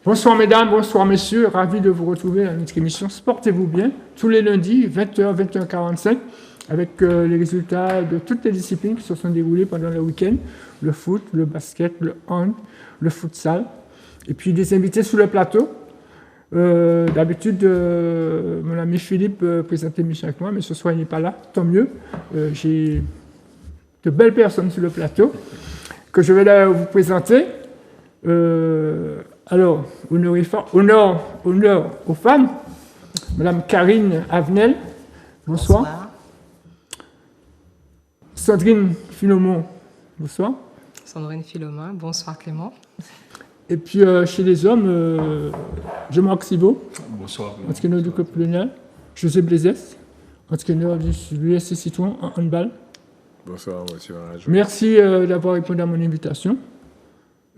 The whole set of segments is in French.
Bonsoir mesdames, bonsoir messieurs, ravi de vous retrouver à notre émission Sportez-vous bien, tous les lundis, 20h, 21h45, avec les résultats de toutes les disciplines qui se sont déroulées pendant le week-end, le foot, le basket, le hand, le futsal, et puis des invités sur le plateau. D'habitude, mon ami Philippe présente l'émission avec moi, mais ce soir il n'est pas là, tant mieux. J'ai de belles personnes sur le plateau que je vais là vous présenter. Alors, honneur aux femmes. Madame Karine Avenel, bonsoir. Sandrine Philomon, bonsoir. Sandrine Philomon, bonsoir Clément. Et puis chez les hommes, Jean-Marc Sibaud, bonsoir. entraîneur du club colonial. José Blaisès, entraîneur du l'USC Citron en handball. Bonsoir, monsieur. Merci d'avoir répondu à mon invitation.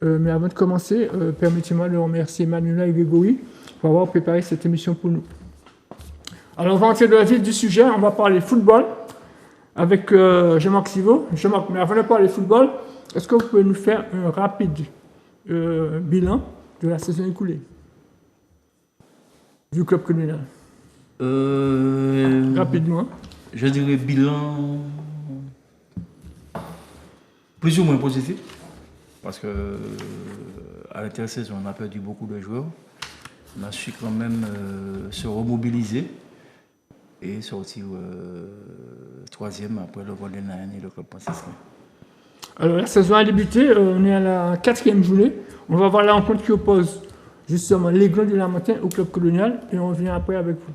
Mais avant de commencer, permettez-moi de remercier Manuela et Grégory pour avoir préparé cette émission pour nous. Alors, on va entrer dans le vif du sujet. On va parler football avec Jean-Marc Sibaud. Jean-Marc, mais avant de parler football, est-ce que vous pouvez nous faire un rapide bilan de la saison écoulée du club communal? Rapidement. Je dirais bilan plus ou moins positif. Parce que à l'intersaison, on a perdu beaucoup de joueurs. On a su quand même se remobiliser et sortir troisième après le Golden Lion et le club franciscain. Alors la saison a débuté, on est à la 4e journée. On va voir la rencontre qui oppose justement l'Aiglon de la Montagne au club colonial et on revient après avec vous.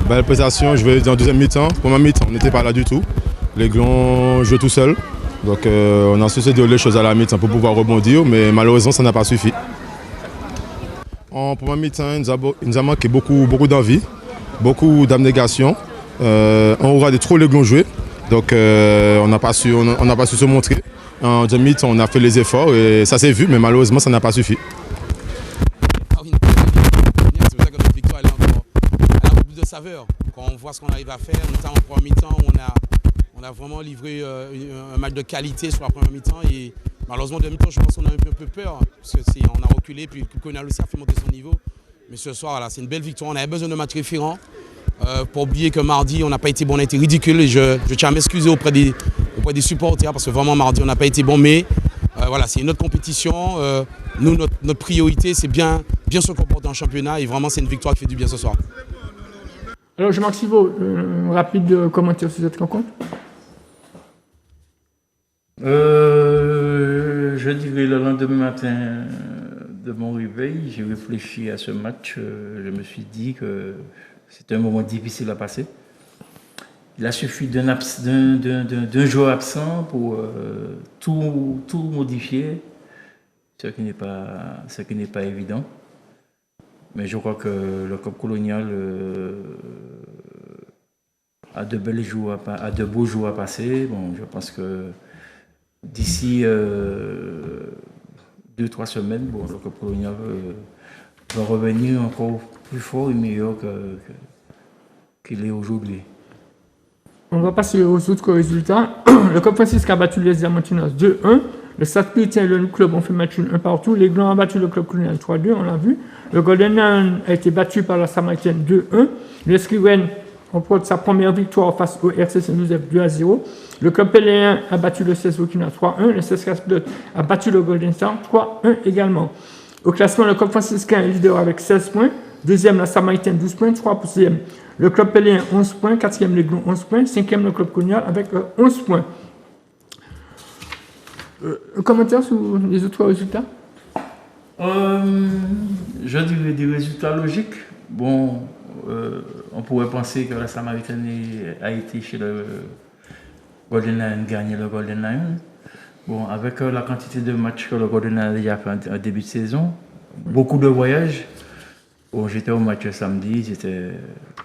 Belle prestation, je vais en deuxième mi-temps. Pour ma mi-temps, on n'était pas là du tout. Les Glons jouaient tout seuls. Donc on a su se dire les choses à la mi-temps pour pouvoir rebondir, mais malheureusement ça n'a pas suffi. Pour ma mi-temps, il nous a manqué beaucoup d'envie, beaucoup d'abnégation. On aura de trop les Glons jouer. Donc on n'a pas su se montrer. En deuxième mi-temps, on a fait les efforts et ça s'est vu, mais malheureusement ça n'a pas suffi. Saveur. Quand on voit ce qu'on arrive à faire, notamment en première mi-temps, on a vraiment livré un match de qualité sur la première mi-temps et malheureusement, en deuxième mi-temps, je pense qu'on a un peu peur parce qu'on a reculé puis le Conal aussi a fait monter son niveau. Mais ce soir, c'est une belle victoire. On avait besoin de matchs référents. Pour oublier que mardi, on n'a pas été bon, on a été ridicule et je tiens à m'excuser auprès des supporters parce que vraiment mardi, on n'a pas été bon. Mais voilà, c'est une autre compétition. Nous, notre priorité, c'est bien se comporter en championnat et vraiment, c'est une victoire qui fait du bien ce soir. Alors, Jean-Marc Siveau, un rapide commentaire sur cette rencontre. Je dirais le lendemain matin de mon réveil, j'ai réfléchi à ce match. Je me suis dit que c'était un moment difficile à passer. Il a suffi d'un joueur absent pour tout modifier, ce qui n'est pas évident. Mais je crois que le Club Colonial a de beaux jours à passer. Bon, je pense que d'ici 2-3 semaines, le Club Colonial va revenir encore plus fort et meilleur qu'il est aujourd'hui. On va passer aux autres résultats. Le Club Francisque a battu les Diamantinos 2-1. Le Stade Puritain et le club ont fait match un partout. Les Glons ont battu le Club Colonial 3-2, on l'a vu. Le Golden Lion a été battu par la Samaritaine 2-1. Le Scriven remporte sa première victoire face au RC Saint-Joseph 2-0. Le Club Péléen a battu le 16 Burkina 3-1. Le 16 Casplot a battu le Golden Star 3-1 également. Au classement, le Club franciscain est leader avec 16 points. Deuxième, la Samaritaine, 12 points. Troisième, le Club Péléen, 11 points. Quatrième, l'Aiglon, 11 points. Cinquième, le Club Colonial avec 11 points. Un commentaire sur les autres résultats? Je dirais des résultats logiques. Bon, on pourrait penser que la Samaritaine a été chez le Golden Lion, gagné le Golden Lion. Bon, avec la quantité de matchs que le Golden Lion a déjà fait en début de saison, beaucoup de voyages. Bon, j'étais au match samedi, j'étais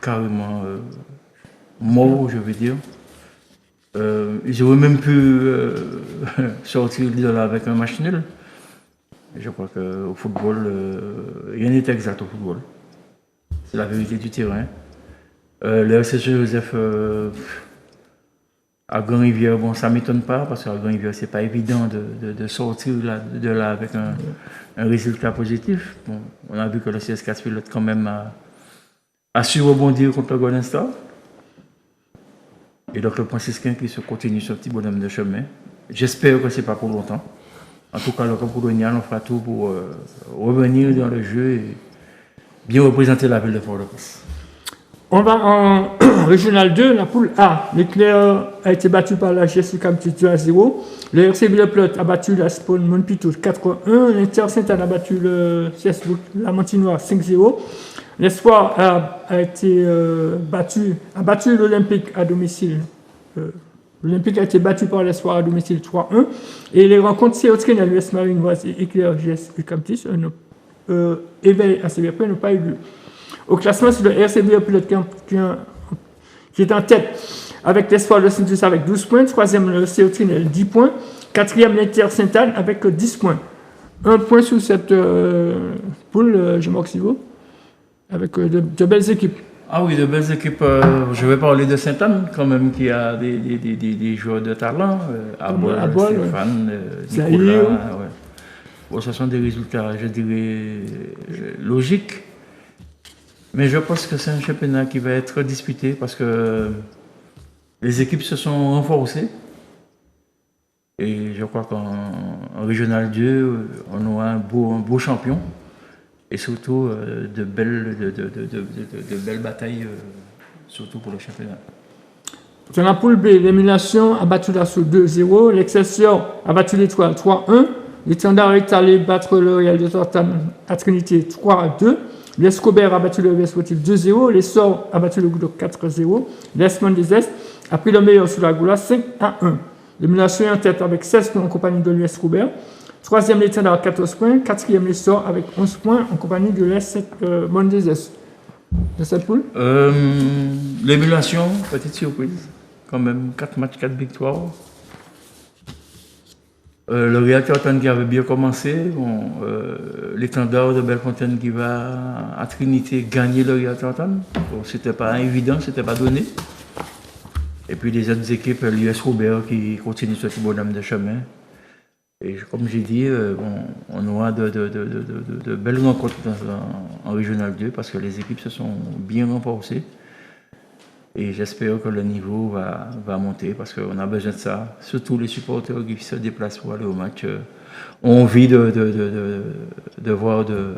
carrément mort, je veux dire. J'aurais même pu sortir de là avec un match nul. Je crois qu'au football, rien n'est exact au football. C'est la vérité du terrain. Le RCG Joseph à Grand-Rivière, bon, ça ne m'étonne pas parce qu'à Grand-Rivière, ce n'est pas évident de sortir de là avec un résultat positif. Bon, on a vu que le CS4 Pilote quand même a su rebondir contre le Golden Star. Et donc le franciscain qui se continue ce petit bonhomme de chemin. J'espère que ce n'est pas pour longtemps. En tout cas, le Club Colonial, on fera tout pour revenir dans le jeu et bien représenter la ville de Fort-de-France. On va en Régional 2, la poule A. L'Éclair a été battu par la GSU Camtis 2-0. Le RC Villeplot a battu la Spawn Montpitou 4-1. L'Inter Saint-Anne a battu le CS La Montinoire 5-0. L'Espoir a battu l'Olympique à domicile. L'Olympique a été battu par l'Espoir à domicile 3-1. Et les rencontres Céotrine à l'US Marinoise et Éclair GSU Camtis, éveil à CVP, n'ont pas eu lieu. Au classement, c'est le RC Villeplot qui est en tête avec l'Espoir de Saint-Just avec 12 points. Troisième, le Céotrine 10 points. Quatrième, l'Inter Saint-Anne avec 10 points. Un point sur cette poule, Jean-Marc Sivo, avec de belles équipes. Ah oui, de belles équipes. Je vais parler de Sainte-Anne, quand même, qui a des joueurs de talent. Abol, Stéphane, Nicolas. Ouais. Bon, ce sont des résultats, je dirais, logiques. Mais je pense que c'est un championnat qui va être disputé parce que les équipes se sont renforcées. Et je crois qu'en Régional 2, on aura un beau champion. Et surtout de belles batailles, surtout pour le championnat. Dans la poule B, l'Émulation a battu l'Assaut 2-0. L'Excelsior a battu l'Étoile 3-1. L'Étendard est allé battre le Real de Tortam à Trinité 3-2. L'Escobert a battu le VS Sportif 2-0. l'Essor a battu le Goudoc 4-0. L'Esmond des Est a pris le meilleur sur la Goula 5-1. L'Émulation est en tête avec 16 points en compagnie de l'Escobert. Troisième, l'Étendard à 14 points. Quatrième, l'Essor avec 11 points en compagnie de l'Esmond des Est. De cette poule L'Émulation, petite surprise. Quand même, 4 matchs, 4 victoires. Le Real Tortan qui avait bien commencé. Bon, l'Étendard de Bellefontaine qui va à Trinité gagner le Real Tortan. Bon, c'était pas évident, c'était pas donné. Et puis les autres équipes, l'US Robert qui continue ce petit bonhomme de chemin. Et comme j'ai dit, on aura de belles rencontres en Régional 2 parce que les équipes se sont bien renforcées. Et j'espère que le niveau va monter parce qu'on a besoin de ça. Surtout les supporters qui se déplacent pour aller au match ont envie de voir de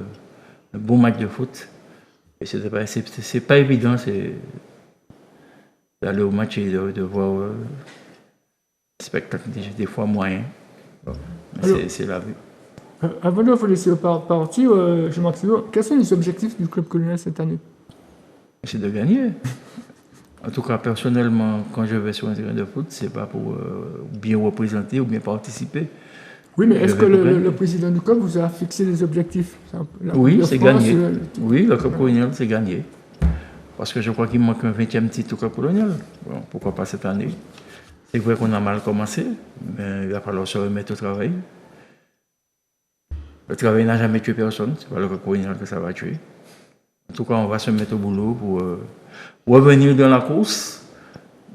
bons matchs de foot. Et c'est pas évident d'aller au match et de voir des spectacles des fois moyens. Bon, c'est la vue. Avant de vous laisser partir, je m'en souviens, quels sont les objectifs du Club Colonial cette année? C'est de gagner. En tout cas, personnellement, quand je vais sur un terrain de foot, c'est pas pour bien représenter ou bien participer. Oui, mais est-ce que le président du club vous a fixé des objectifs? Oui, c'est gagné. Oui, le Club Colonial, c'est gagné. Parce que je crois qu'il manque un 20e titre au Club Colonial. Bon, pourquoi pas cette année? C'est vrai qu'on a mal commencé, mais il va falloir se remettre au travail. Le travail n'a jamais tué personne, c'est pas le Club Colonial que ça va tuer. En tout cas, on va se mettre au boulot pour revenir dans la course.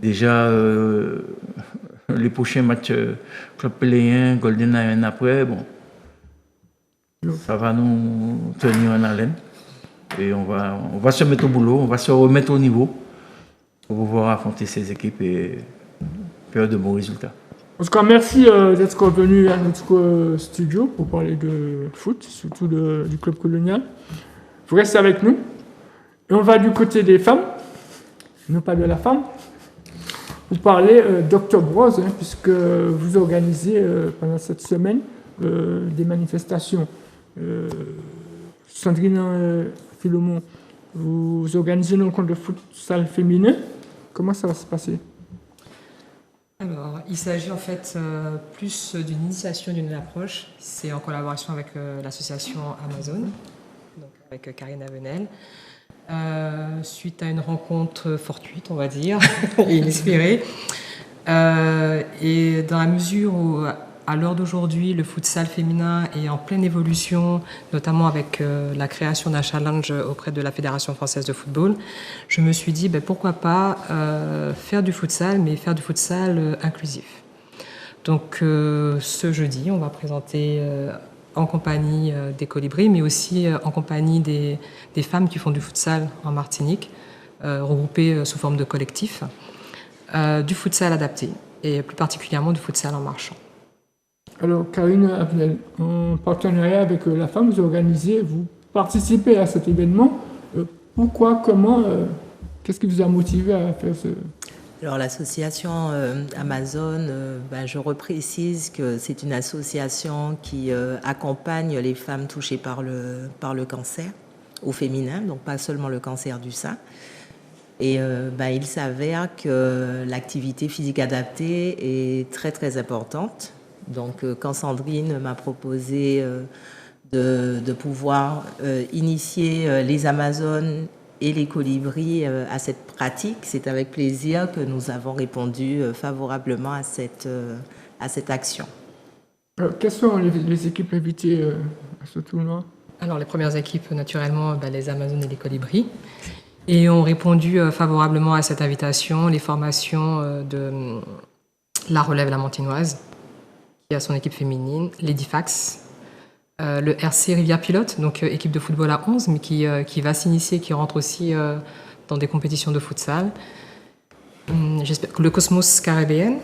Déjà, les prochains matchs Club Péléen, Golden Lion après, bon, ça va nous tenir en haleine. Et on va se mettre au boulot, on va se remettre au niveau pour pouvoir affronter ces équipes et faire de bons résultats. En tout cas, merci d'être venu à notre studio pour parler de foot, surtout du Club Colonial. Vous restez avec nous. Et on va du côté des femmes, non pas de la femme. Vous parlez d'Octobre Rose, puisque vous organisez pendant cette semaine des manifestations. Sandrine Philomon, vous organisez une rencontre de futsal féminin. Comment ça va se passer? Alors, il s'agit en fait plus d'une initiation, d'une approche. C'est en collaboration avec l'association Amazon, donc avec Karine Avenel. Suite à une rencontre fortuite, on va dire, et inespérée. Et dans la mesure où, à l'heure d'aujourd'hui, le futsal féminin est en pleine évolution, notamment avec la création d'un challenge auprès de la Fédération française de football, je me suis dit, pourquoi pas faire du futsal, mais faire du futsal inclusif. Donc ce jeudi, on va présenter en compagnie des Colibris, mais aussi en compagnie des femmes qui font du futsal en Martinique, regroupées sous forme de collectif, du futsal adapté, et plus particulièrement du futsal en marchant. Alors, Karine Avenel, en partenariat avec la femme, vous organisez, vous participez à cet événement. Pourquoi, comment, qu'est-ce qui vous a motivé à faire ce... Alors l'association Amazon, je reprécise que c'est une association qui accompagne les femmes touchées par le cancer au féminin, donc pas seulement le cancer du sein. Et il s'avère que l'activité physique adaptée est très très importante. Donc quand Sandrine m'a proposé de pouvoir initier les Amazones et les Colibris à cette pratique, c'est avec plaisir que nous avons répondu favorablement à cette action. Quelles sont les équipes invitées à ce tournoi? Alors les premières équipes, naturellement, les Amazones et les Colibris, et ont répondu favorablement à cette invitation les formations de la Relève Lamentinoise, qui a son équipe féminine, l'Edifax, le RC Rivière Pilote, donc équipe de football à 11, mais qui va s'initier, qui rentre aussi dans des compétitions de futsal. J'espère que le Cosmos Caribéen,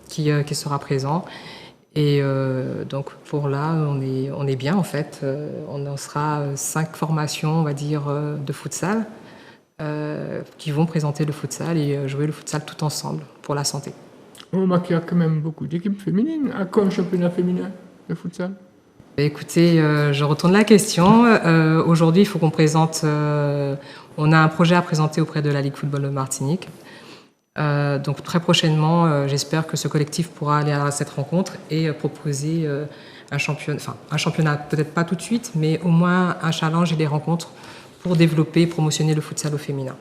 qui sera présent. Et donc pour là, on est bien en fait. On en sera 5 formations, on va dire, de futsal, qui vont présenter le futsal et jouer le futsal tout ensemble pour la santé. On remarque qu'il y a quand même beaucoup d'équipes féminines. À quoi un championnat féminin de futsal? Écoutez, je retourne la question. Aujourd'hui, il faut qu'on présente... on a un projet à présenter auprès de la Ligue Football de Martinique. Donc très prochainement, j'espère que ce collectif pourra aller à cette rencontre et proposer un championnat, peut-être pas tout de suite, mais au moins un challenge et des rencontres pour développer et promotionner le futsal au féminin.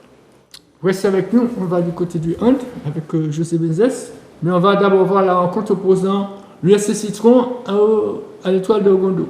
Restez avec nous, on va du côté du hand avec José Benzès. Mais on va d'abord voir la rencontre opposant l'USC Citron à l'Étoile de Ogondo.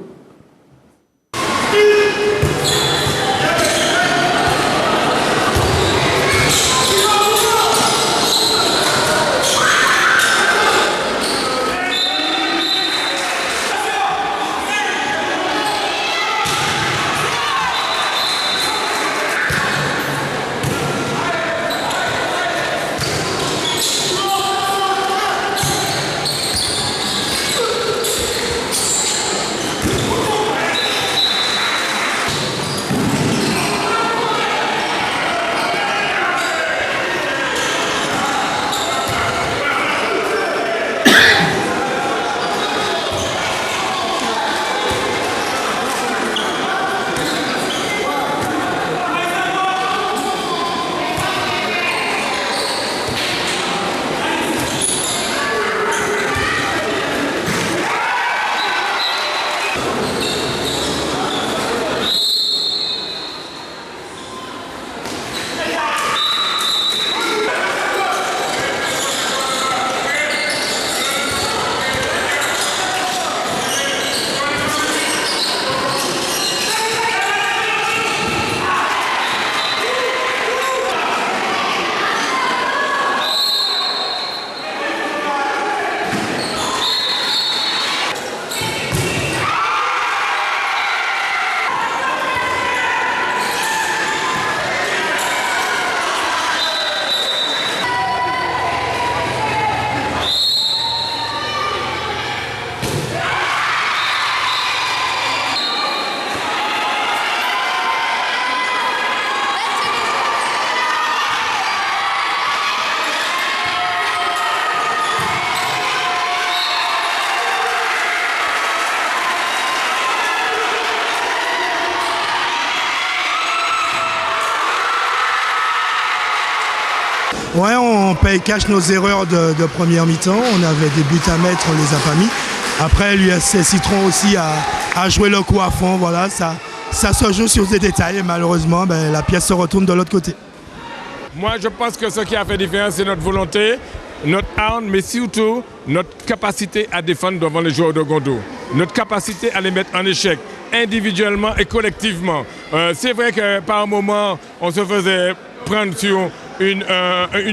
Ouais, on paye cash nos erreurs de première mi-temps. On avait des buts à mettre, on les a pas mis. Après, l'USC Citron aussi a joué le coup à fond. Voilà, ça se joue sur des détails et malheureusement, la pièce se retourne de l'autre côté. Moi, je pense que ce qui a fait différence, c'est notre volonté, notre arme, mais surtout notre capacité à défendre devant les joueurs de Gondo. Notre capacité à les mettre en échec, individuellement et collectivement. C'est vrai que par moment, on se faisait prendre sur une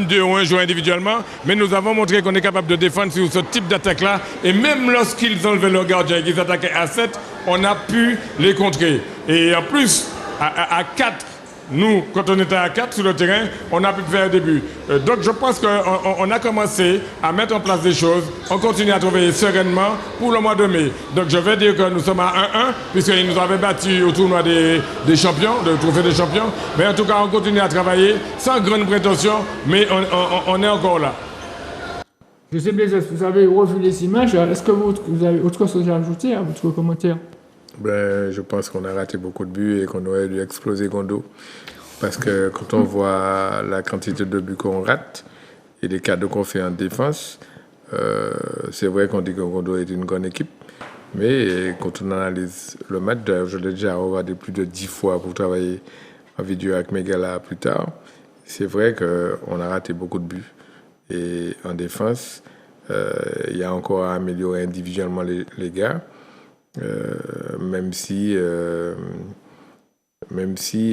2 ou un joueur individuellement, mais nous avons montré qu'on est capable de défendre sur ce type d'attaque-là. Et même lorsqu'ils enlevaient leur gardien et qu'ils attaquaient à 7, on a pu les contrer. Et en plus, à 4, nous, quand on était à 4 sur le terrain, on a pu faire des buts. Donc je pense qu'on a commencé à mettre en place des choses. On continue à travailler sereinement pour le mois de mai. Donc je vais dire que nous sommes à 1-1, puisqu'ils nous avaient battus au tournoi des champions, le trophée des champions. Mais en tout cas, on continue à travailler sans grande prétention, mais on est encore là. José Blaise, vous avez revu les images. Est-ce que vous avez autre chose à ajouter à votre commentaire? Je pense qu'on a raté beaucoup de buts et qu'on aurait dû exploser Gondo. Parce que quand on voit la quantité de buts qu'on rate et les cadeaux qu'on fait en défense, c'est vrai qu'on dit que Gondo est une grande équipe. Mais quand on analyse le match, je l'ai déjà regardé plus de 10 fois pour travailler en vidéo avec Megala plus tard. C'est vrai qu'on a raté beaucoup de buts. Et en défense, il y a encore à améliorer individuellement les gars. Même si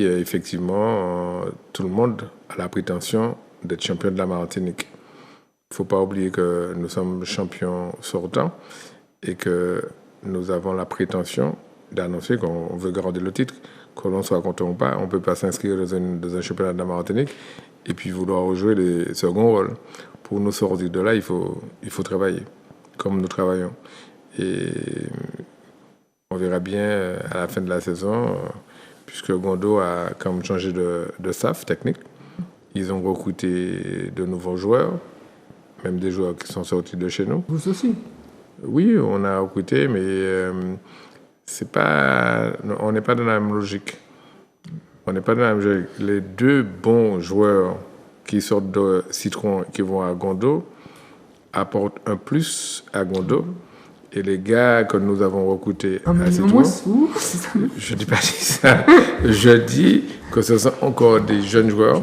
effectivement tout le monde a la prétention d'être champion de la Martinique. Il ne faut pas oublier que nous sommes champions sortants et que nous avons la prétention d'annoncer qu'on veut garder le titre. Que l'on soit content ou pas, on ne peut pas s'inscrire dans un championnat de la Martinique et puis vouloir rejouer les seconds rôles. Pour nous sortir de là, il faut travailler comme nous travaillons. Et on verra bien à la fin de la saison, puisque Gondo a quand même changé de staff technique. Ils ont recruté de nouveaux joueurs, même des joueurs qui sont sortis de chez nous. Vous aussi? Oui, on a recruté, mais on n'est pas dans la même logique. On n'est pas dans la même logique. Les deux bons joueurs qui sortent de Citron, qui vont à Gondo, apportent un plus à Gondo. Et les gars que nous avons recrutés à Citron, je ne dis pas ça. Je dis que ce sont encore des jeunes joueurs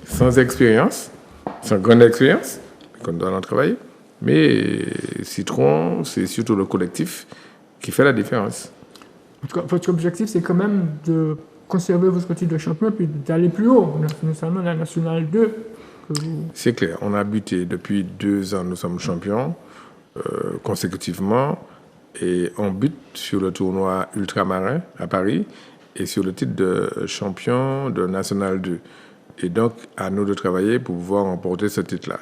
sans expérience, sans grande expérience, qu'on doit en travailler. Mais Citron, c'est surtout le collectif qui fait la différence. En tout cas, votre objectif, c'est quand même de conserver votre titre de champion puis d'aller plus haut, notamment la Nationale 2. C'est clair. On a buté depuis 2 ans, nous sommes champions. Consécutivement, et on bute sur le tournoi ultramarin à Paris et sur le titre de champion de National 2. Et donc, à nous de travailler pour pouvoir remporter ce titre-là.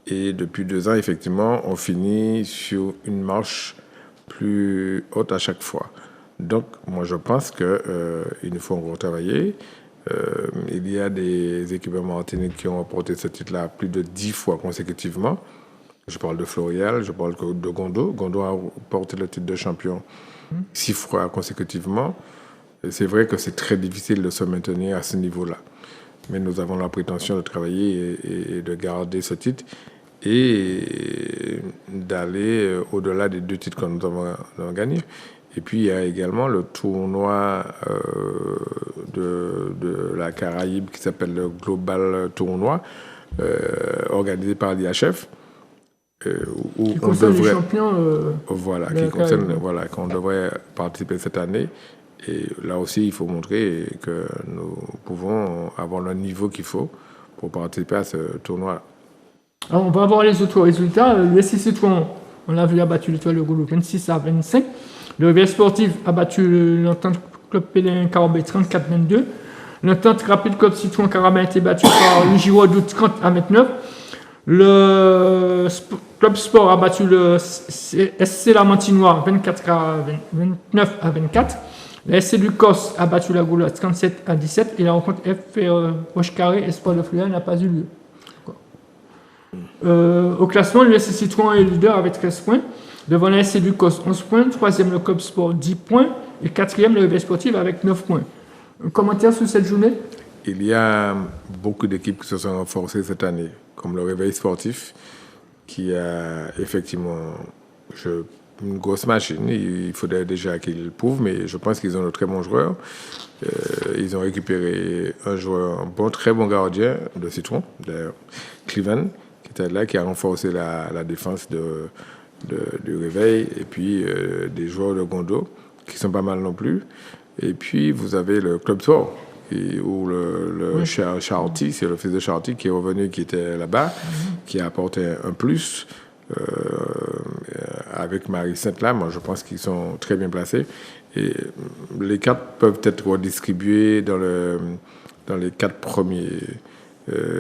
Et depuis 2 ans, effectivement, on finit sur une marche plus haute à chaque fois. Donc, moi, je pense qu'il nous faut encore travailler. Il y a des équipes martiniques qui ont remporté ce titre-là plus de 10 fois consécutivement. Je parle de Florial, je parle de Gondo. Gondo a porté le titre de champion 6 fois consécutivement. Et c'est vrai que c'est très difficile de se maintenir à ce niveau-là. Mais nous avons la prétention de travailler et de garder ce titre et d'aller au-delà des 2 titres que nous avons gagnés. Et puis il y a également le tournoi de la Caraïbe qui s'appelle le Global Tournoi, organisé par l'IHF. Qui concerne les champions. Qu'on devrait participer cette année. Et là aussi, il faut montrer que nous pouvons avoir le niveau qu'il faut pour participer à ce tournoi. Alors, on va voir les autres résultats. Le SC Citron, on l'a vu, a battu l'Étoile de Gondo 26-25. Le Réveil Sportif a battu l'Entente Club Pélin Carabé 34-22. L'Entente Rapide Club Citron Carabin a été battu par le Giroudou 30-29. Le Club Sport a battu le SC La Montinoire 29-24. La SC Lucos a battu la Gauloise 37-17. Et la rencontre FR Roche-Carré Espoir de Fluvial n'a pas eu lieu. Au classement, le SC Citron est leader avec 13 points. Devant la SC Lucos, 11 points. 3e, le Club Sport, 10 points. Et 4e, le Réveil Sportif avec 9 points. Un commentaire sur cette journée? il y a beaucoup d'équipes qui se sont renforcées cette année, comme le Réveil sportif, qui a effectivement une grosse machine. Il faudrait déjà qu'ils le prouvent, mais je pense qu'ils ont de très bons joueurs. Ils ont récupéré un très bon gardien de Citron, d'ailleurs, Cleveland, qui était là, qui a renforcé la défense du Réveil, et puis des joueurs de Gondo, qui sont pas mal non plus. Et puis, vous avez le Club Sport, où le Charty, c'est le fils de Charty qui est revenu, qui était là-bas, qui a apporté un plus. Avec Marie Sainte-là, moi je pense qu'ils sont très bien placés. Et les cartes peuvent être redistribuées dans les 4 premiers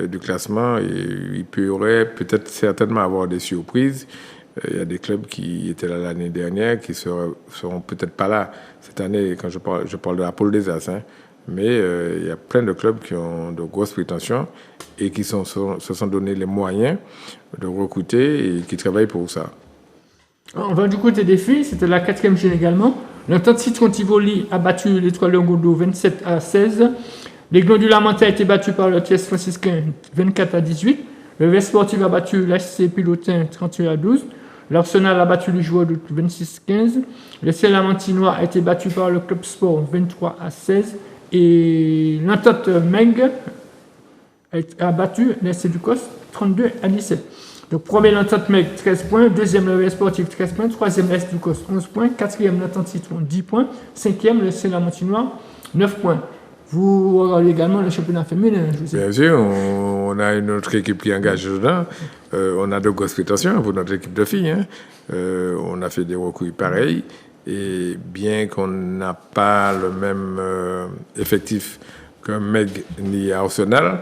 du classement. Et il pourrait peut-être certainement avoir des surprises. Il y a des clubs qui étaient là l'année dernière qui seront peut-être pas là cette année, quand je parle de la Pôle des As. Mais il y a plein de clubs qui ont de grosses prétentions et qui se sont donné les moyens de recruter et qui travaillent pour ça. On va du côté des filles, c'était la 4e chaîne également. L'Entente Citron Tivoli a battu l'Étoile de Gondo 27-16. L'Aiglon du Lamentin a été battu par le TS franciscain 24-18. Le Réveil sportif a battu l'HC Pilotin 31-12. L'Arsenal a battu les joueurs de 26-15. Le Ciel Lamantinois a été battu par le Club Sport 23-16. Et l'Entente Meg a battu l'SC Ducos 32-17. Donc, premier l'Entente Meg 13 points, deuxième le Réveil sportif 13 points, troisième l'SC Ducos 11 points, quatrième l'Entente Citron 10 points, cinquième le SC Lamantinois 9 points. Vous regardez également le championnat féminin, je sais. Bien sûr, on a une autre équipe qui est engagée dedans. On a de grosses prétentions pour notre équipe de filles. On a fait des recrues pareils. Et bien qu'on n'a pas le même effectif qu'un Meg ni Arsenal,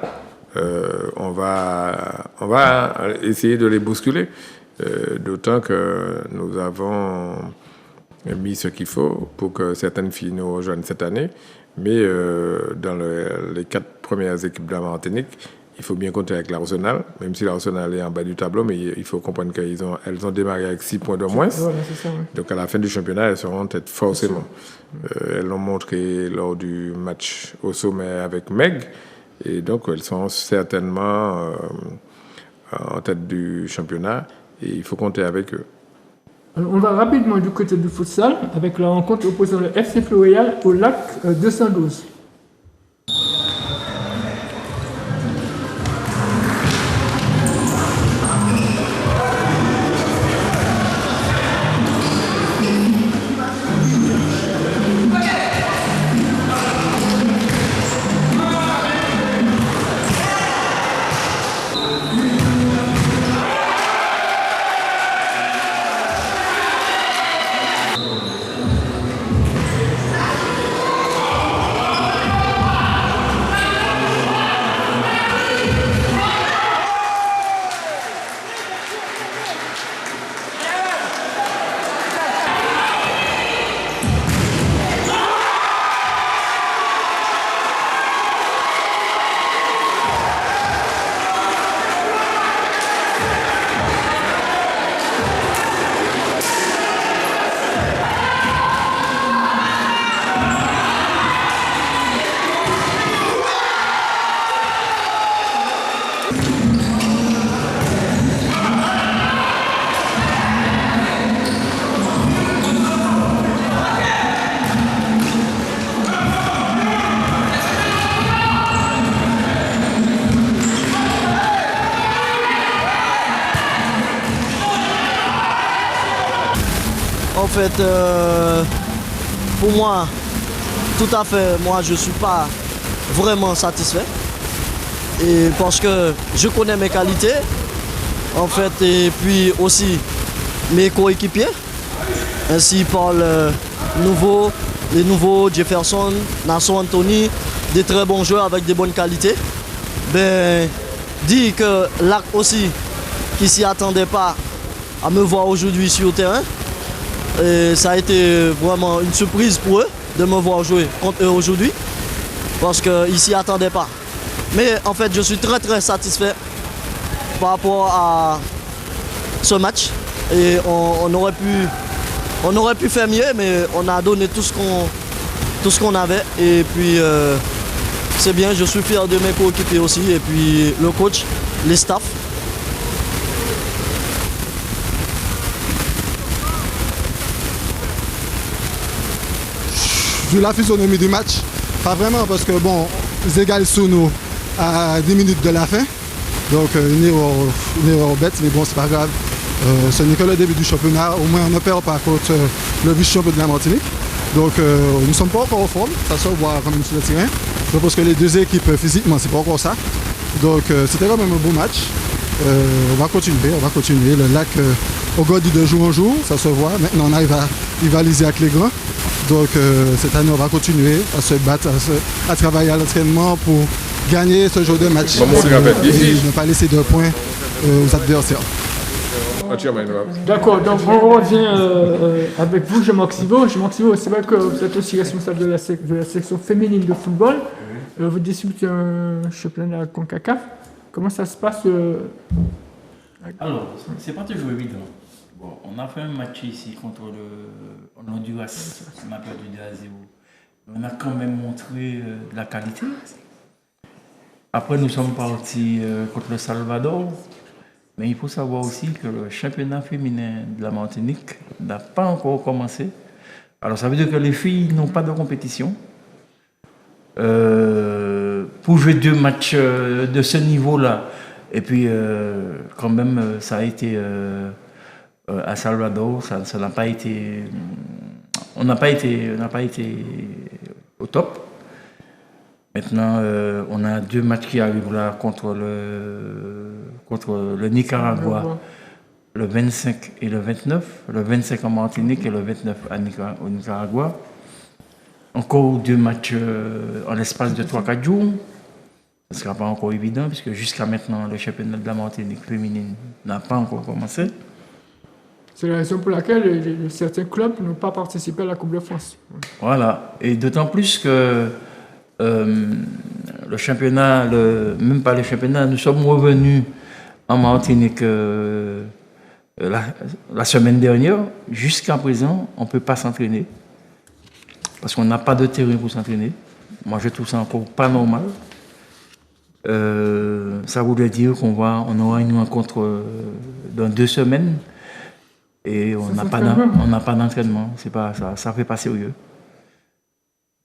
on va essayer de les bousculer. D'autant que nous avons mis ce qu'il faut pour que certaines filles nous rejoignent cette année. Mais dans les 4 premières équipes de la Martinique, il faut bien compter avec l'Arsenal, même si l'Arsenal est en bas du tableau, mais il faut comprendre qu'elles ont démarré avec 6 points de moins. Voilà, c'est ça, ouais. Donc à la fin du championnat, elles seront peut-être forcément. Elles l'ont montré lors du match au sommet avec Meg, et donc elles sont certainement en tête du championnat, et il faut compter avec eux. Alors, on va rapidement du côté du futsal avec la rencontre opposant le FC Floréal au Lac 212. En fait, pour moi, tout à fait, moi je ne suis pas vraiment satisfait. Et parce que je connais mes qualités, en fait, et puis aussi mes coéquipiers, ainsi par les nouveaux Jefferson, Nassau Anthony, des très bons joueurs avec des bonnes qualités. Ben, dit que l'AC aussi, qui s'y attendait pas à me voir aujourd'hui sur le terrain, et ça a été vraiment une surprise pour eux de me voir jouer contre eux aujourd'hui, parce qu'ils ne s'y attendaient pas. Mais en fait, je suis très très satisfait par rapport à ce match. Et on aurait pu faire mieux, mais on a donné tout ce qu'on avait. Et puis c'est bien, je suis fier de mes coéquipiers aussi, et puis le coach, les staffs. Vu la physionomie du match, pas vraiment, parce que bon, ils égalent sous nous à 10 minutes de la fin. Donc une erreur bête, mais bon, c'est pas grave. Ce n'est que le début du championnat. Au moins, on ne perd pas contre le vice-champion de la Martinique. Donc nous ne sommes pas encore en forme, ça se voit quand même sur le terrain. Je pense que les deux équipes, physiquement, c'est pas encore ça. Donc c'était quand même un bon match. On va continuer. Le lac au Godi de jour en jour, ça se voit. Maintenant, on arrive à rivaliser avec les grands. Donc cette année, on va continuer à se battre, à travailler à l'entraînement pour gagner ce genre de match et ne pas laisser de points aux adversaires. D'accord, donc on revient avec vous, Jean-Marc Sivo. Jean-Marc Sivo, c'est vrai que vous êtes aussi responsable de la section féminine de football. Vous disputez un championnat CONCACAF. Comment ça se passe Alors, c'est pas toujours évident. Bon, on a fait un match ici contre le Honduras, on a perdu 2-0. On a quand même montré de la qualité. Après, nous sommes partis contre le Salvador. Mais il faut savoir aussi que le championnat féminin de la Martinique n'a pas encore commencé. Alors ça veut dire que les filles n'ont pas de compétition. Pour jouer 2 matchs de ce niveau-là, et puis quand même ça a été à Salvador, ça n'a pas été... On n'a pas été au top. Maintenant, on a 2 matchs qui arrivent là contre le Nicaragua, le 25 et le 29. Le 25 en Martinique et le 29 au Nicaragua. Encore 2 matchs en l'espace de 3-4 jours. Ce ne sera pas encore évident, puisque jusqu'à maintenant, le championnat de la Martinique féminine n'a pas encore commencé. C'est la raison pour laquelle certains clubs n'ont pas participé à la Coupe de France. Voilà, et d'autant plus que le championnat, même pas le championnat, nous sommes revenus en Martinique la semaine dernière. Jusqu'à présent, on ne peut pas s'entraîner parce qu'on n'a pas de terrain pour s'entraîner. Moi, je trouve ça encore pas normal. Ça voudrait dire qu'on aura une rencontre dans 2 semaines et on n'a pas d'entraînement. C'est pas ça, ça fait pas sérieux.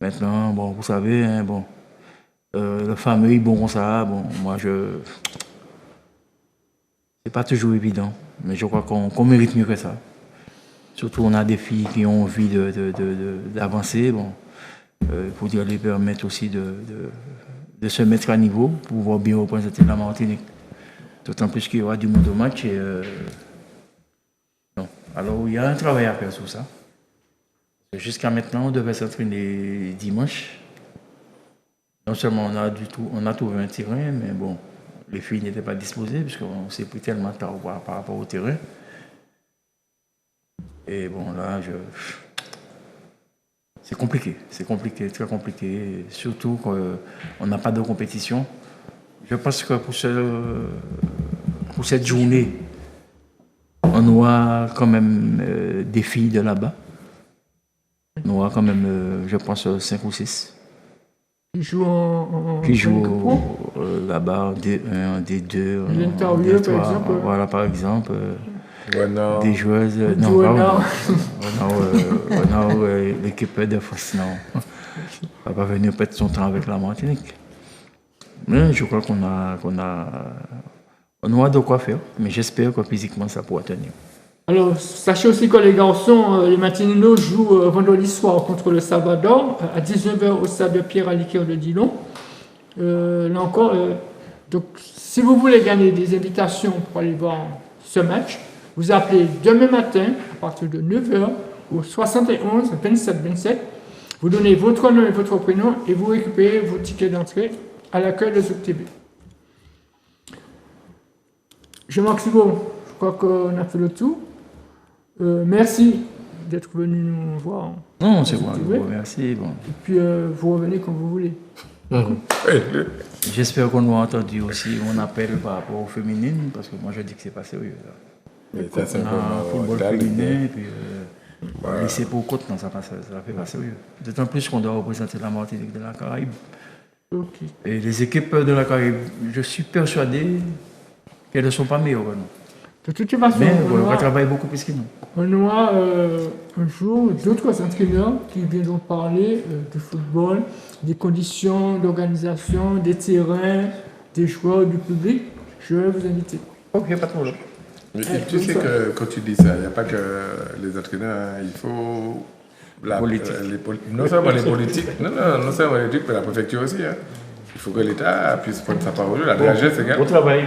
Maintenant, bon, vous savez, hein, bon, le fameux bon ça, bon, moi c'est pas toujours évident, mais je crois qu'on mérite mieux que ça. Surtout, on a des filles qui ont envie d'avancer, bon, il faut les permettre aussi de se mettre à niveau pour pouvoir bien représenter la Martinique. D'autant plus qu'il y aura du monde au match et non. Alors, il y a un travail à faire sur ça. Jusqu'à maintenant, on devait s'entraîner dimanche. Non seulement on a trouvé un terrain, mais bon, les filles n'étaient pas disposées puisqu'on s'est pris tellement tard par rapport au terrain. Et bon, là, c'est compliqué, très compliqué. Surtout qu'on n'a pas de compétition. Je pense que pour cette journée, on aura quand même des filles de là-bas. On aura quand même, je pense, 5 ou 6. Qui jouent là-bas, en D1, en D2, en D3. Par exemple. Voilà, par exemple. Des joueuses. L'équipe de France, non. Elle va pas venir perdre son temps avec la Martinique. Mais je crois qu'on aura de quoi faire. Mais j'espère que physiquement, ça pourra tenir. Alors, sachez aussi que les garçons, les Martininos jouent vendredi soir contre le Salvador à 19h au stade de Pierre-Aliquer de Dillon. Là encore, donc, si vous voulez gagner des invitations pour aller voir ce match, vous appelez demain matin à partir de 9h au 71 27 27. Vous donnez votre nom et votre prénom et vous récupérez vos tickets d'entrée à l'accueil de Zouk TV. Jean-Marc Sivo, je crois qu'on a fait le tour. Merci d'être venu nous voir. Non, c'est bon, merci. Bon. Et puis, vous revenez quand vous voulez. J'espère qu'on a entendu aussi mon appel par rapport aux féminines, parce que moi je dis que c'est pas sérieux. Là. On a un football féminin, et puis lycée pour côte, non, ça fait pas sérieux. D'autant plus qu'on doit représenter la Martinique de la Caraïbe. Ok. Et les équipes de la Caraïbe, je suis persuadé qu'elles ne sont pas meilleures. Non. De toute façon, Mais on va travailler beaucoup plus que nous. On aura un jour d'autres entraîneurs qui viendront parler du football, des conditions d'organisation, des terrains, des joueurs, du public. Je vais vous inviter. Ok, pas de problème. Mais tu sais que quand tu dis ça, il n'y a pas que les entraîneurs, hein, il faut non seulement les politiques, non seulement les politiques, mais la préfecture aussi. Hein. Il faut que l'État puisse prendre sa parole. La DRG, c'est Bon travail.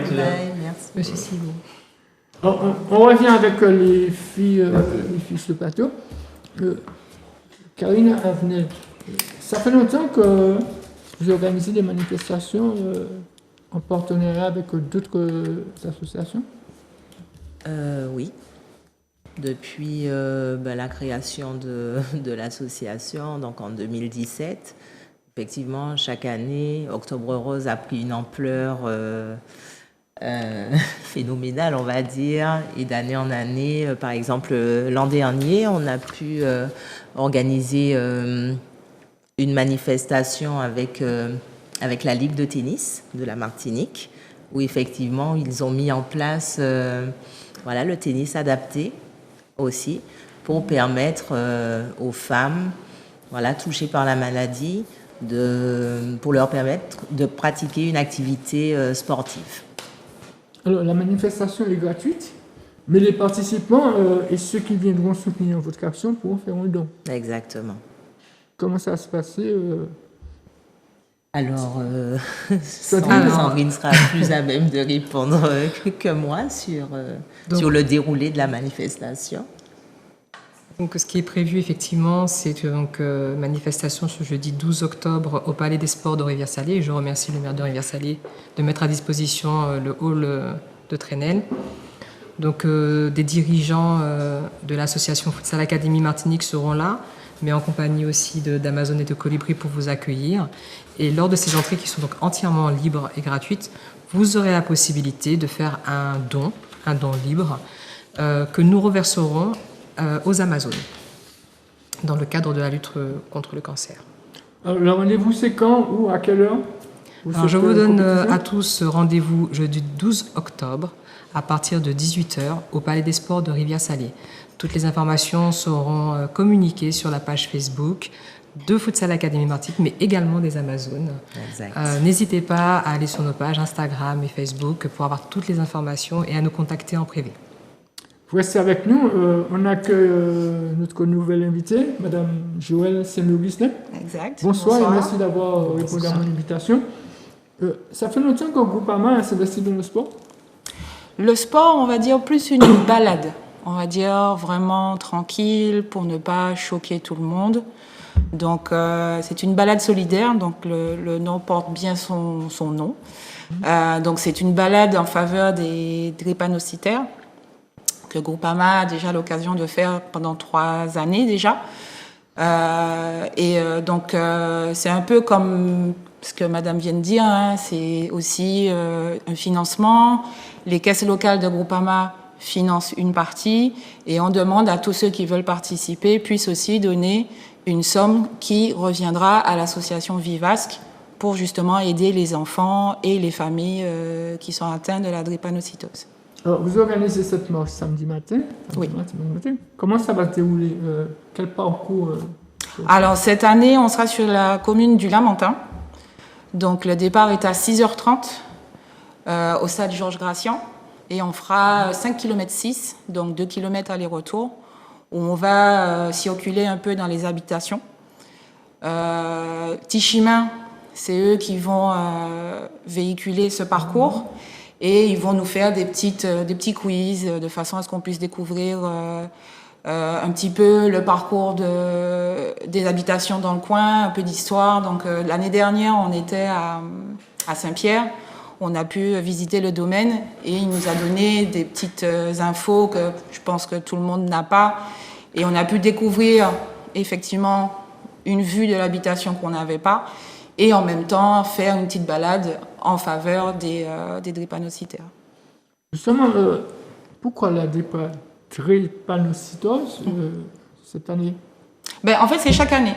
Merci. Monsieur Sibou. On revient avec les filles sur le plateau. Karine Avenel, ça fait longtemps que vous organisez des manifestations en partenariat avec d'autres associations? Oui. Depuis la création de l'association, donc en 2017, effectivement, chaque année, Octobre Rose a pris une ampleur phénoménale, on va dire, et d'année en année. Par exemple, l'an dernier, on a pu organiser une manifestation avec la Ligue de tennis de la Martinique, où effectivement, ils ont mis en place le tennis adapté aussi, pour permettre aux femmes touchées par la maladie, pour leur permettre de pratiquer une activité sportive. Alors, la manifestation est gratuite, mais les participants et ceux qui viendront soutenir votre action pourront faire un don. Exactement. Comment ça va se passer Alors, Sandrine sera plus à même de répondre que moi sur le déroulé de la manifestation. Donc, ce qui est prévu, effectivement, c'est manifestation ce jeudi 12 octobre au Palais des Sports de Rivière-Salée. Et je remercie le maire de Rivière-Salée de mettre à disposition le hall de Trenel. Donc, des dirigeants de l'association Futsal Academy Martinique seront là, mais en compagnie aussi d'Amazon et de Colibri pour vous accueillir. Et lors de ces entrées qui sont donc entièrement libres et gratuites, vous aurez la possibilité de faire un don libre que nous reverserons aux Amazones dans le cadre de la lutte contre le cancer. Alors, le rendez-vous, c'est quand ou à quelle heure? Alors, je vous donne à tous rendez-vous jeudi 12 octobre à partir de 18h au Palais des Sports de Rivière-Salée. Toutes les informations seront communiquées sur la page Facebook de Futsal Academy Martinique, mais également des Amazones. N'hésitez pas à aller sur nos pages Instagram et Facebook pour avoir toutes les informations et à nous contacter en privé. Vous restez avec nous. On accueille notre nouvelle invitée, Madame Joëlle Saint-Augustin. Exact. Bonsoir. Et merci d'avoir répondu à mon invitation. Ça fait longtemps que Groupama s'investit dans le sport? Le sport, on va dire plus une balade. On va dire vraiment tranquille pour ne pas choquer tout le monde. Donc, c'est une balade solidaire. Donc, le nom porte bien son nom. Donc, c'est une balade en faveur des drépanocytaires que Groupama a déjà l'occasion de faire pendant 3 années déjà. Donc, c'est un peu comme ce que Madame vient de dire, hein, c'est aussi un financement. Les caisses locales de Groupama financent une partie et on demande à tous ceux qui veulent participer puissent aussi donner une somme qui reviendra à l'association Vivasque pour justement aider les enfants et les familles qui sont atteints de la drépanocytose. Alors, vous organisez cette marche samedi matin. Oui. Comment ça va se dérouler? Quel parcours Alors, cette année, on sera sur la commune du Lamentin. Donc, le départ est à 6h30 au stade Georges Gratian. Et on fera 5 km 6, donc 2 km aller-retour, où on va circuler un peu dans les habitations. Tichimin, c'est eux qui vont véhiculer ce parcours. Et ils vont nous faire des petits quiz de façon à ce qu'on puisse découvrir un petit peu le parcours des habitations dans le coin, un peu d'histoire. Donc l'année dernière, on était à Saint-Pierre. On a pu visiter le domaine et il nous a donné des petites infos que je pense que tout le monde n'a pas. Et on a pu découvrir effectivement une vue de l'habitation qu'on n'avait pas. Et en même temps faire une petite balade en faveur des drépanocytaires. Justement, pourquoi la drépanocytose cette année? En fait, c'est chaque année.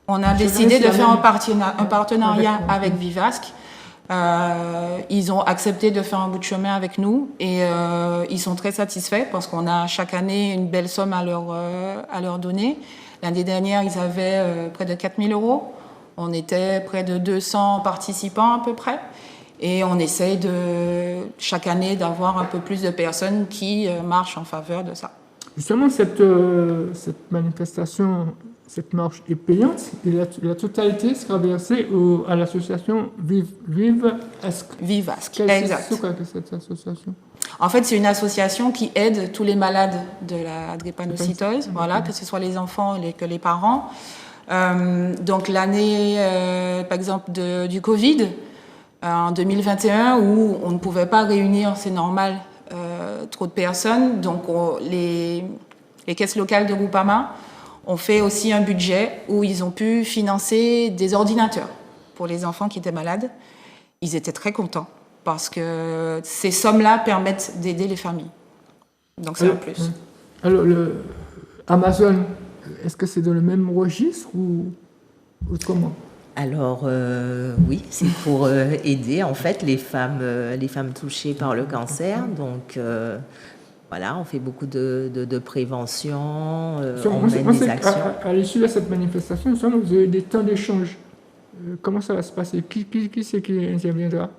On a décidé de faire un partenariat avec Vivasque. Ils ont accepté de faire un bout de chemin avec nous et ils sont très satisfaits parce qu'on a chaque année une belle somme à leur donner. L'année dernière, ils avaient près de 4 000 €. On était près de 200 participants à peu près. Et on essaye chaque année d'avoir un peu plus de personnes qui marchent en faveur de ça. Justement, cette manifestation, cette marche est payante et la totalité sera versée à l'association Vivasque. Vivasque, exact. C'est quoi cette association? En fait, c'est une association qui aide tous les malades de la drépanocytose, voilà, que ce soit les enfants que les parents. Donc l'année, par exemple, du Covid, en 2021, où on ne pouvait pas réunir, c'est normal, trop de personnes. Donc les caisses locales de Groupama ont fait aussi un budget où ils ont pu financer des ordinateurs pour les enfants qui étaient malades. Ils étaient très contents parce que ces sommes-là permettent d'aider les familles. Donc c'est un plus. Alors, Amazon, est-ce que c'est dans le même registre ou comment? Alors oui, c'est pour aider en fait les femmes touchées par le cancer. Donc voilà, on fait beaucoup de prévention, on mène des actions. À l'issue de cette manifestation, vous avez des temps d'échange. Comment ça va se passer? Qui c'est qui interviendra?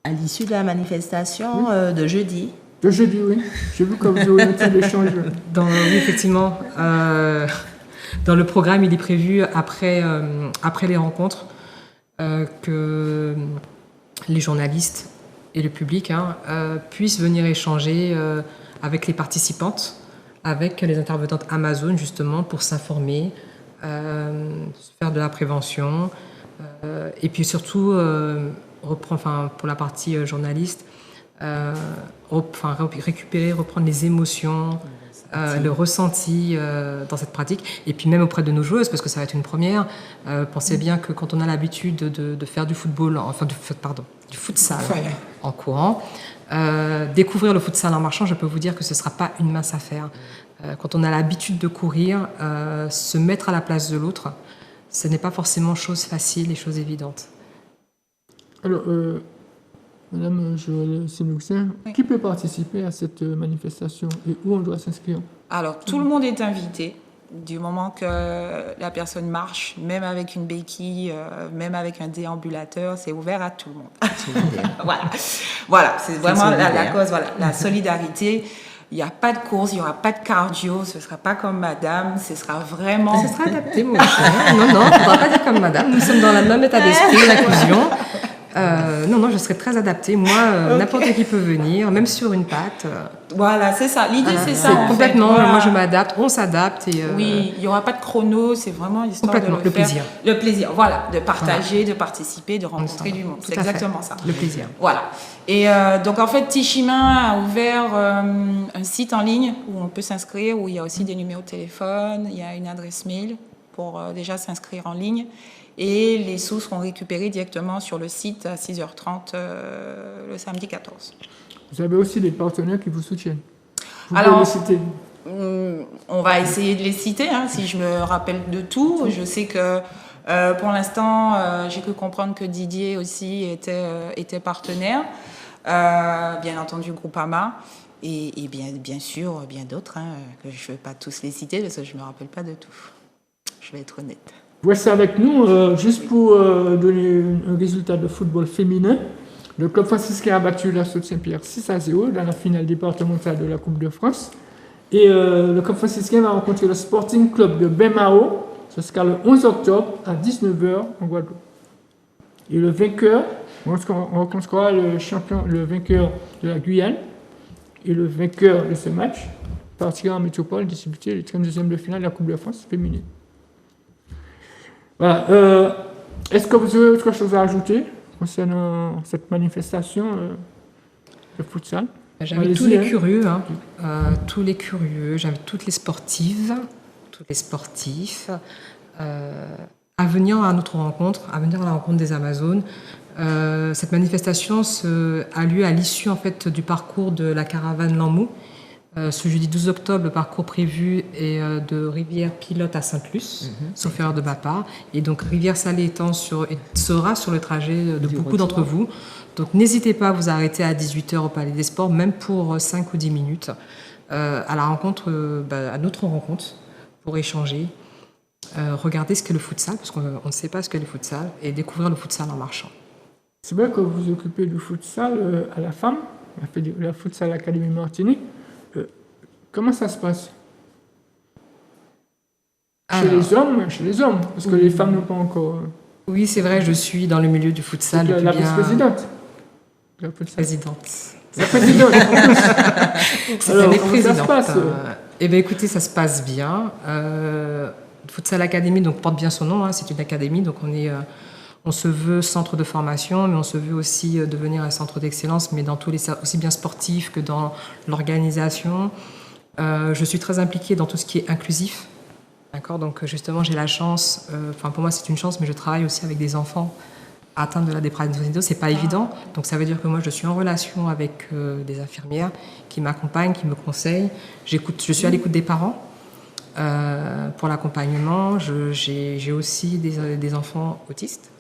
À l'issue de la manifestation de jeudi. De jeudi, oui. J'ai vu que vous avez un temps d'échange. Oui, effectivement. Dans le programme, il est prévu, après les rencontres, que les journalistes et le public puissent venir échanger avec les participantes, avec les intervenantes Amazon, justement, pour s'informer, faire de la prévention, et puis surtout, pour la partie journaliste, reprendre les émotions, le ressenti dans cette pratique, et puis même auprès de nos joueuses, parce que ça va être une première. Pensez bien que quand on a l'habitude de faire du football, du futsal en courant, découvrir le futsal en marchant, je peux vous dire que ce ne sera pas une mince affaire. Quand on a l'habitude de courir, se mettre à la place de l'autre, ce n'est pas forcément chose facile et chose évidente. Alors, Madame Joëlle Sinouksin, qui peut participer à cette manifestation et où on doit s'inscrire? Alors, tout le monde est invité, du moment que la personne marche, même avec une béquille, même avec un déambulateur, c'est ouvert à tout le monde. Voilà, c'est vraiment la cause, la solidarité. Il n'y a pas de course, il n'y aura pas de cardio, ce ne sera pas comme madame, ce sera vraiment... Ce sera adapté, mon cher. Non, on ne pourra pas dire comme madame, nous sommes dans le même état d'esprit, l'inclusion. Non, je serai très adaptée. Moi, n'importe qui peut venir, même sur une patte. Voilà, c'est ça. L'idée, c'est ça. Complètement. Voilà. Moi, je m'adapte. On s'adapte. Oui, il n'y aura pas de chrono. C'est vraiment l'histoire de le plaisir. Le plaisir, voilà. De partager, de participer, de rencontrer du monde. C'est exactement ça. Le plaisir. Voilà. Et donc, en fait, Tichimin a ouvert un site en ligne où on peut s'inscrire, où il y a aussi des numéros de téléphone, il y a une adresse mail pour déjà s'inscrire en ligne. Et les sous seront récupérés directement sur le site à 6h30 le samedi 14. Vous avez aussi des partenaires qui vous soutiennent. Vous pouvez les citer? On va essayer de les citer, si je me rappelle de tout. Je sais que pour l'instant, j'ai cru comprendre que Didier aussi était partenaire. Bien entendu, Groupama. Et bien sûr, bien d'autres, que je ne vais pas tous les citer parce que je ne me rappelle pas de tout. Je vais être honnête. Voici avec nous, juste pour donner un résultat de football féminin. Le club franciscain a battu la Sault-Saint-Pierre 6-0 dans la finale départementale de la Coupe de France. Et le club franciscain va rencontrer le Sporting Club de Baie-Mahault. Ce sera le 11 octobre à 19h en Guadeloupe. Et le vainqueur, on rencontrera le vainqueur de la Guyane. Et le vainqueur de ce match partira en métropole disputer les 32e de finale de la Coupe de France féminine. Voilà. Est-ce que vous avez autre chose à ajouter concernant cette manifestation de futsal? J'invite tous les curieux, j'invite toutes les sportives, tous les sportifs à venir à notre rencontre, à venir à la rencontre des Amazones. Cette manifestation a lieu à l'issue en fait du parcours de la caravane Lambou. Ce jeudi 12 octobre, le parcours prévu est de Rivière-Pilote à Sainte-Luce, sauf erreur de ma part. Et donc Rivière-Salée sera sur le trajet de beaucoup d'entre vous. Donc n'hésitez pas à vous arrêter à 18h au Palais des Sports, même pour 5 ou 10 minutes, à la rencontre, à notre rencontre, pour échanger, regarder ce qu'est le futsal, parce qu'on ne sait pas ce qu'est le futsal, et découvrir le futsal en marchant. C'est vrai que vous vous occupez du futsal à la femme, on a fait la Futsal Académie Martinique. Comment ça se passe chez les hommes, parce que les femmes n'ont pas encore... Oui, c'est vrai, je suis dans le milieu du futsal depuis la bien... vice-présidente. La présidente. La présidente, en plus. C'est Alors, l'année comment présidente. ça se passe Eh bien, écoutez, ça se passe bien. Futsal Académie donc, porte bien son nom, hein, c'est une académie, donc on se veut centre de formation, mais on se veut aussi devenir un centre d'excellence, mais dans tous les aussi bien sportif que dans l'organisation. Je suis très impliquée dans tout ce qui est inclusif. D'accord, donc justement, j'ai la chance, pour moi c'est une chance, mais je travaille aussi avec des enfants atteints de la dépression. C'est pas évident, donc ça veut dire que moi je suis en relation avec des infirmières qui m'accompagnent, qui me conseillent. Je suis à l'écoute des parents pour l'accompagnement. J'ai aussi des enfants autistes.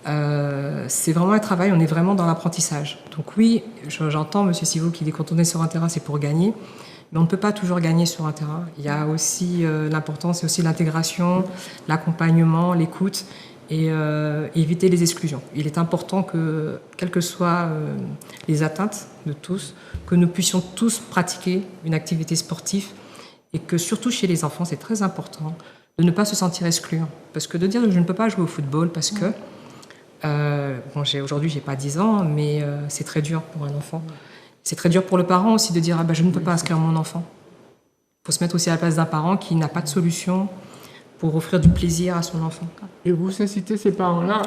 C'est vraiment un travail, on est vraiment dans l'apprentissage. Donc oui, j'entends M. Sivou qui dit quand on est sur un terrain, c'est pour gagner. Mais on ne peut pas toujours gagner sur un terrain. Il y a aussi l'important, c'est aussi l'intégration, l'accompagnement, l'écoute et éviter les exclusions. Il est important que, quelles que soient les atteintes de tous, que nous puissions tous pratiquer une activité sportive et que surtout chez les enfants, c'est très important de ne pas se sentir exclu. Parce que de dire que je ne peux pas jouer au football parce que, aujourd'hui, j'ai pas 10 ans, mais c'est très dur pour un enfant. C'est très dur pour le parent aussi de dire je ne peux pas inscrire mon enfant. Il faut se mettre aussi à la place d'un parent qui n'a pas de solution pour offrir du plaisir à son enfant. Et vous incitez ces parents-là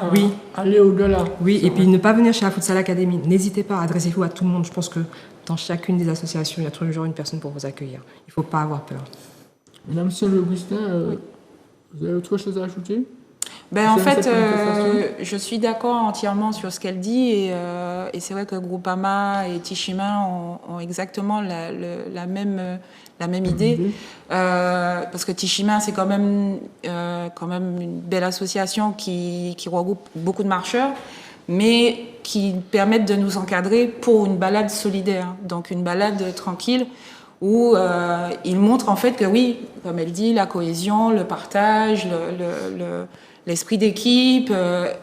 à aller au-delà. Oui, et puis ne pas venir chez la Futsal Academy. N'hésitez pas, adressez-vous à tout le monde. Je pense que dans chacune des associations, il y a toujours une personne pour vous accueillir. Il ne faut pas avoir peur. Madame Saint-Augustin, vous avez autre chose à ajouter ? En fait, je suis d'accord entièrement sur ce qu'elle dit et c'est vrai que Groupama et Tishima ont exactement la même idée. Parce que Tishima, c'est quand même une belle association qui regroupe beaucoup de marcheurs, mais qui permettent de nous encadrer pour une balade solidaire, donc une balade tranquille, où ils montrent en fait que oui, comme elle dit, la cohésion, le partage, l'esprit d'équipe,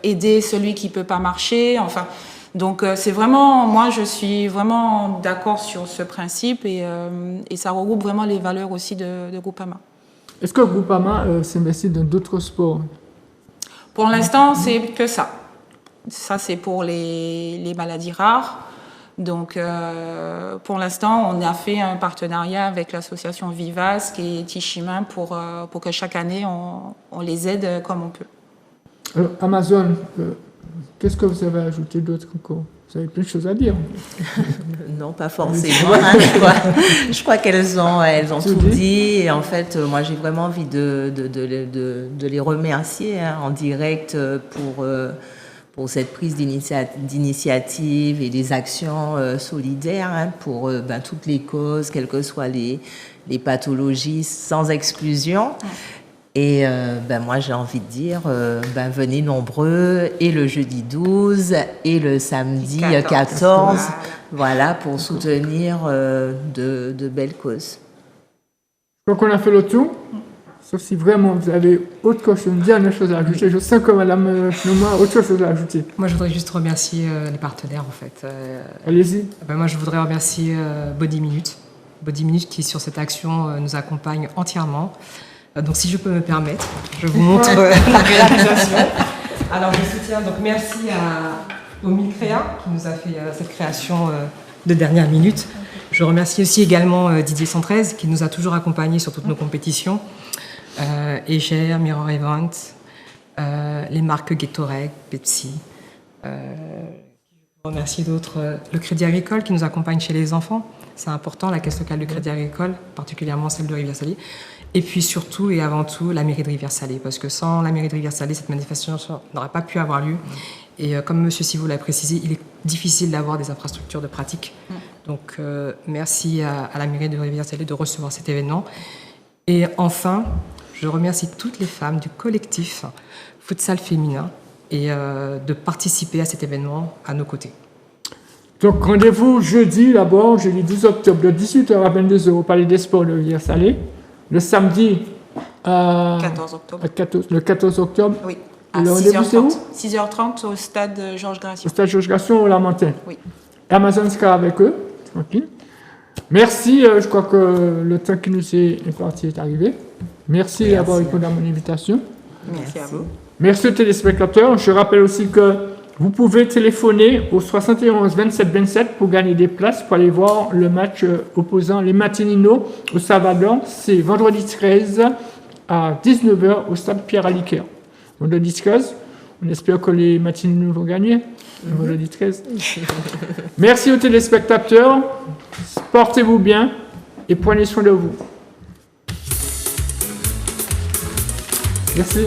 aider celui qui ne peut pas marcher, enfin. Donc c'est vraiment, moi je suis vraiment d'accord sur ce principe et ça regroupe vraiment les valeurs aussi de Groupama. Est-ce que Groupama s'investit dans d'autres sports ? Pour l'instant, c'est que ça. Ça, c'est pour les maladies rares. Donc, pour l'instant, on a fait un partenariat avec l'association Vivas et Tishima pour que chaque année, on les aide comme on peut. Alors, Amazon, qu'est-ce que vous avez ajouté d'autre encore ? Vous avez plein de choses à dire. Non, pas forcément. Je crois qu'elles ont tout dit. Et en fait, moi, j'ai vraiment envie de les remercier en direct pour cette prise d'initiative et des actions solidaires pour toutes les causes, quelles que soient les pathologies, sans exclusion. Et moi, j'ai envie de dire, venez nombreux, et le jeudi 12, et le samedi 14, voilà, pour soutenir de belles causes. Je crois qu'on a fait le tour. Sauf si vraiment vous avez autre chose, une dernière chose à ajouter. Je sais que Mme Noma a autre chose à ajouter. Moi, je voudrais juste remercier les partenaires, en fait. Allez-y. Moi, je voudrais remercier Body Minute. Body Minute qui, sur cette action, nous accompagne entièrement. Donc, si je peux me permettre, je vous montre la réalisation. Alors, je soutiens. Donc, merci au Milcréa qui nous a fait cette création de dernière minute. Je remercie aussi également Didier 113 qui nous a toujours accompagnés sur toutes nos compétitions. Eger, Mirror Event, les marques Gatorade, Pepsi. Je remercie d'autres. Le Crédit Agricole qui nous accompagne chez les enfants. C'est important, la caisse locale du Crédit Agricole, particulièrement celle de Rivière-Salée. Et puis surtout et avant tout, la mairie de Rivière-Salée. Parce que sans la mairie de Rivière-Salée, cette manifestation n'aurait pas pu avoir lieu. Et comme M. Sivou l'a précisé, il est difficile d'avoir des infrastructures de pratique. Donc, merci à la mairie de Rivière-Salée de recevoir cet événement. Et enfin, je remercie toutes les femmes du collectif Futsal Féminin et de participer à cet événement à nos côtés. Donc, rendez-vous jeudi 12 octobre, de 18h à 22h au Palais des Sports de Rivière-Salée. Le samedi, 14 octobre. Le 14 octobre. Oui, à le rendez-vous, c'est où? 6h30 au stade Georges Gratien. Au stade Georges Gratien au Lamentin. Oui. Amazon sera avec eux. Tranquille. Merci, je crois que le temps qui nous est imparti est arrivé. Merci d'avoir répondu à mon invitation. Merci à vous. Merci aux téléspectateurs. Je rappelle aussi que vous pouvez téléphoner au 71 27 27 pour gagner des places pour aller voir le match opposant les Matinino au Salvador. C'est vendredi 13 à 19h au stade Pierre-Aliquer. Vendredi 13, on espère que les Matinino vont gagner. Vendredi 13. Merci aux téléspectateurs. Portez-vous bien et prenez soin de vous. Merci.